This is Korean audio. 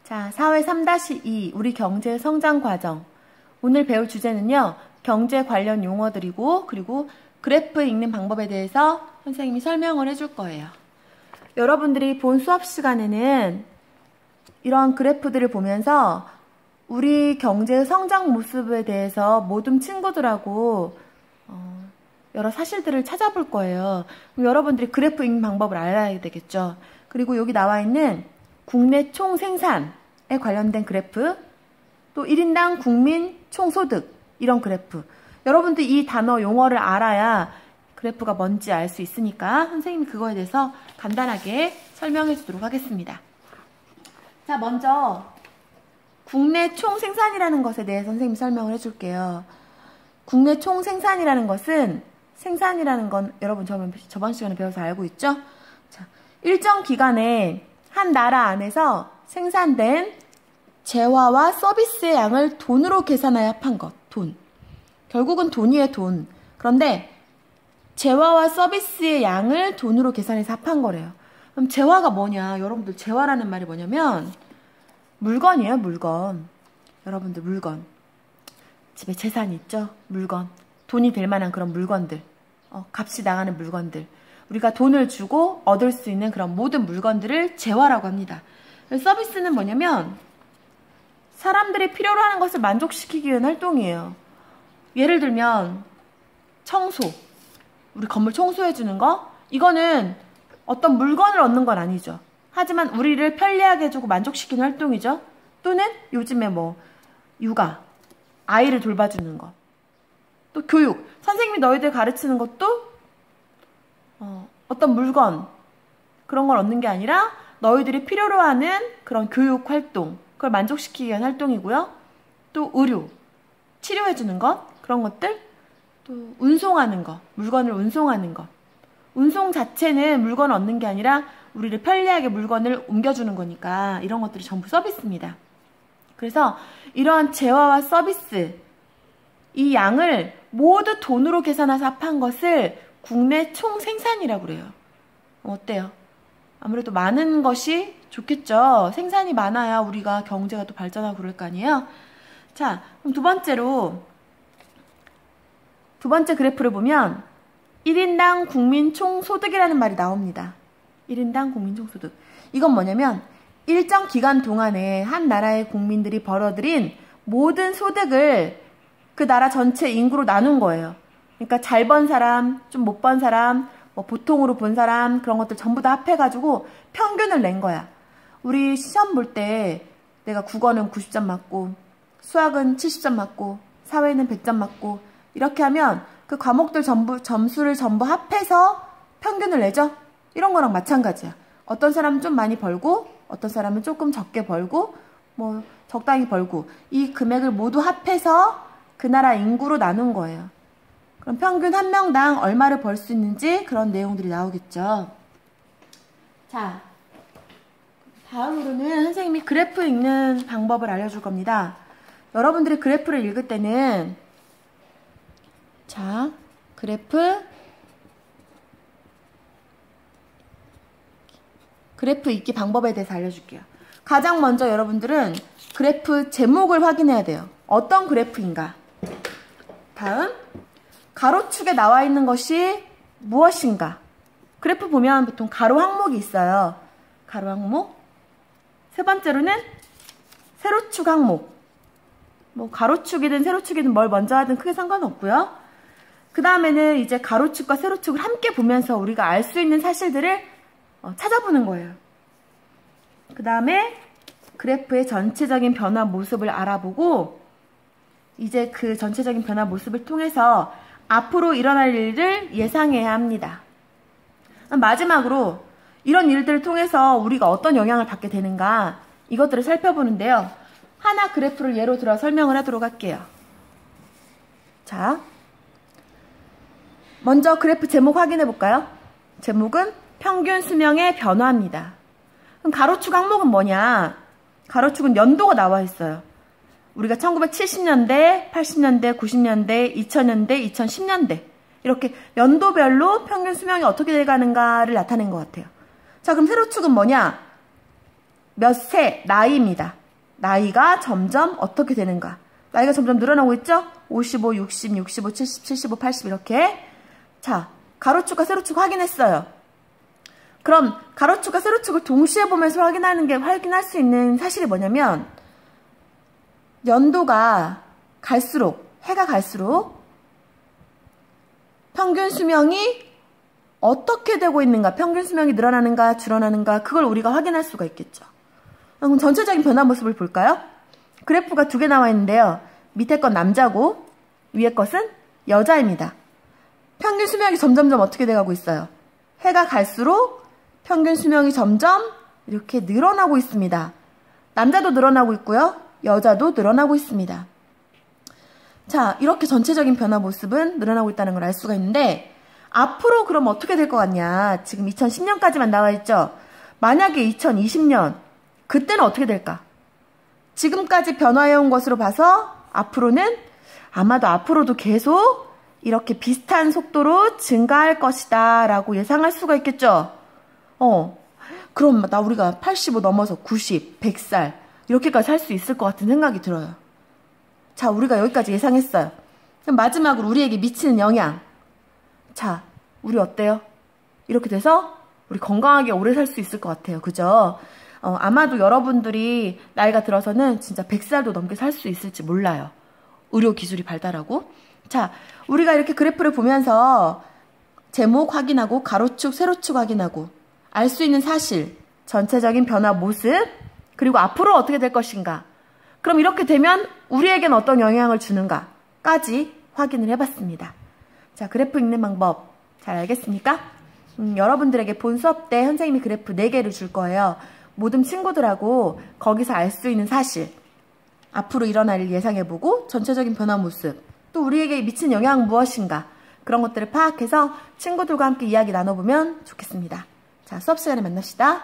자, 4회 3-2 우리 경제 성장 과정. 오늘 배울 주제는요. 경제 관련 용어들이고 그리고 그래프 읽는 방법에 대해서 선생님이 설명을 해줄 거예요. 여러분들이 본 수업 시간에는 이런 그래프들을 보면서 우리 경제 성장 모습에 대해서 모든 친구들하고 여러 사실들을 찾아볼 거예요. 그럼 여러분들이 그래프 읽는 방법을 알아야 되겠죠. 그리고 여기 나와 있는 국내 총생산에 관련된 그래프, 또 1인당 국민 총소득 이런 그래프. 여러분들 이 단어 용어를 알아야 그래프가 뭔지 알 수 있으니까 선생님이 그거에 대해서 간단하게 설명해 주도록 하겠습니다. 자, 먼저 국내 총생산이라는 것에 대해 선생님이 설명을 해줄게요. 국내 총생산이라는 것은, 생산이라는 건 여러분 저번 시간에 배워서 알고 있죠? 자, 일정 기간에 한 나라 안에서 생산된 재화와 서비스의 양을 돈으로 계산하여 합한 것. 돈. 결국은 돈이에요, 돈. 그런데 재화와 서비스의 양을 돈으로 계산해서 합한 거래요. 그럼 재화가 뭐냐? 여러분들 재화라는 말이 뭐냐면 물건이에요, 물건. 여러분들 물건. 집에 재산이 있죠? 물건. 돈이 될 만한 그런 물건들. 값이 나가는 물건들. 우리가 돈을 주고 얻을 수 있는 그런 모든 물건들을 재화라고 합니다. 서비스는 뭐냐면 사람들이 필요로 하는 것을 만족시키기 위한 활동이에요. 예를 들면 청소. 우리 건물 청소해주는 거. 이거는 어떤 물건을 얻는 건 아니죠. 하지만 우리를 편리하게 해주고 만족시키는 활동이죠. 또는 요즘에 뭐 육아. 아이를 돌봐주는 거. 또 교육. 선생님이 너희들 가르치는 것도 어떤 물건 그런 걸 얻는 게 아니라 너희들이 필요로 하는 그런 교육 활동, 그걸 만족시키기 위한 활동이고요. 또 의료, 치료해주는 것, 그런 것들. 또 운송하는 거, 물건을 운송하는 것. 운송 자체는 물건을 얻는 게 아니라 우리를 편리하게 물건을 옮겨주는 거니까 이런 것들이 전부 서비스입니다. 그래서 이러한 재화와 서비스, 이 양을 모두 돈으로 계산해서 합한 것을 국내 총생산이라고 그래요. 어때요? 아무래도 많은 것이 좋겠죠. 생산이 많아야 우리가 경제가 또 발전하고 그럴 거 아니에요? 자, 그럼 두 번째 그래프를 보면 1인당 국민 총소득이라는 말이 나옵니다. 1인당 국민 총소득. 이건 뭐냐면 일정 기간 동안에 한 나라의 국민들이 벌어들인 모든 소득을 그 나라 전체 인구로 나눈 거예요. 그러니까 잘 번 사람, 좀 못 번 사람, 뭐 보통으로 본 사람, 그런 것들 전부 다 합해가지고 평균을 낸 거야. 우리 시험 볼 때 내가 국어는 90점 맞고 수학은 70점 맞고 사회는 100점 맞고 이렇게 하면 그 과목들 점수를 전부 합해서 평균을 내죠? 이런 거랑 마찬가지야. 어떤 사람은 좀 많이 벌고 어떤 사람은 조금 적게 벌고 뭐 적당히 벌고 이 금액을 모두 합해서 그 나라 인구로 나눈 거예요. 그럼 평균 한 명당 얼마를 벌 수 있는지 그런 내용들이 나오겠죠. 자, 다음으로는 선생님이 그래프 읽는 방법을 알려줄 겁니다. 여러분들이 그래프를 읽을 때는 자, 그래프 읽기 방법에 대해서 알려줄게요. 가장 먼저 여러분들은 그래프 제목을 확인해야 돼요. 어떤 그래프인가? 다음, 가로축에 나와 있는 것이 무엇인가? 그래프 보면 보통 가로 항목이 있어요. 가로 항목. 세 번째로는 세로축 항목. 뭐 가로축이든 세로축이든 뭘 먼저 하든 크게 상관없고요. 그 다음에는 이제 가로축과 세로축을 함께 보면서 우리가 알 수 있는 사실들을 찾아보는 거예요. 그 다음에 그래프의 전체적인 변화 모습을 알아보고 이제 그 전체적인 변화 모습을 통해서 앞으로 일어날 일을 예상해야 합니다. 마지막으로 이런 일들을 통해서 우리가 어떤 영향을 받게 되는가 이것들을 살펴보는데요. 하나 그래프를 예로 들어 설명을 하도록 할게요. 자, 먼저 그래프 제목 확인해 볼까요? 제목은 평균 수명의 변화입니다. 그럼 가로축 항목은 뭐냐? 가로축은 연도가 나와 있어요. 우리가 1970년대, 80년대, 90년대, 2000년대, 2010년대 이렇게 연도별로 평균 수명이 어떻게 돼가는가를 나타낸 것 같아요. 자, 그럼 세로축은 뭐냐? 몇 세, 나이입니다. 나이가 점점 어떻게 되는가. 나이가 점점 늘어나고 있죠? 55, 60, 65, 70, 75, 80 이렇게. 자, 가로축과 세로축 확인했어요. 그럼 가로축과 세로축을 동시에 보면서 확인할 수 있는 사실이 뭐냐면 연도가 갈수록, 해가 갈수록 평균 수명이 어떻게 되고 있는가, 평균 수명이 늘어나는가 줄어나는가, 그걸 우리가 확인할 수가 있겠죠. 그럼 전체적인 변화 모습을 볼까요? 그래프가 두 개 나와 있는데요. 밑에 건 남자고 위에 것은 여자입니다. 평균 수명이 점점점 어떻게 돼가고 있어요? 해가 갈수록 평균 수명이 점점 이렇게 늘어나고 있습니다. 남자도 늘어나고 있고요. 여자도 늘어나고 있습니다. 자, 이렇게 전체적인 변화 모습은 늘어나고 있다는 걸 알 수가 있는데 앞으로 그럼 어떻게 될 것 같냐? 지금 2010년까지만 나와 있죠? 만약에 2020년 그때는 어떻게 될까? 지금까지 변화해온 것으로 봐서 앞으로는 아마도 앞으로도 계속 이렇게 비슷한 속도로 증가할 것이다 라고 예상할 수가 있겠죠? 그럼 우리가 85 넘어서 90, 100살 이렇게까지 살 수 있을 것 같은 생각이 들어요. 자, 우리가 여기까지 예상했어요. 그럼 마지막으로 우리에게 미치는 영향. 자, 우리 어때요? 이렇게 돼서 우리 건강하게 오래 살 수 있을 것 같아요. 그죠? 아마도 여러분들이 나이가 들어서는 진짜 100살도 넘게 살 수 있을지 몰라요. 의료 기술이 발달하고. 자, 우리가 이렇게 그래프를 보면서 제목 확인하고 가로축, 세로축 확인하고 알 수 있는 사실, 전체적인 변화 모습, 그리고 앞으로 어떻게 될 것인가. 그럼 이렇게 되면 우리에겐 어떤 영향을 주는가까지 확인을 해봤습니다. 자, 그래프 읽는 방법 잘 알겠습니까? 여러분들에게 본 수업 때 선생님이 그래프 4개를 줄 거예요. 모든 친구들하고 거기서 알 수 있는 사실, 앞으로 일어날 일 예상해보고 전체적인 변화 모습, 또 우리에게 미친 영향은 무엇인가, 그런 것들을 파악해서 친구들과 함께 이야기 나눠보면 좋겠습니다. 자, 수업 시간에 만납시다.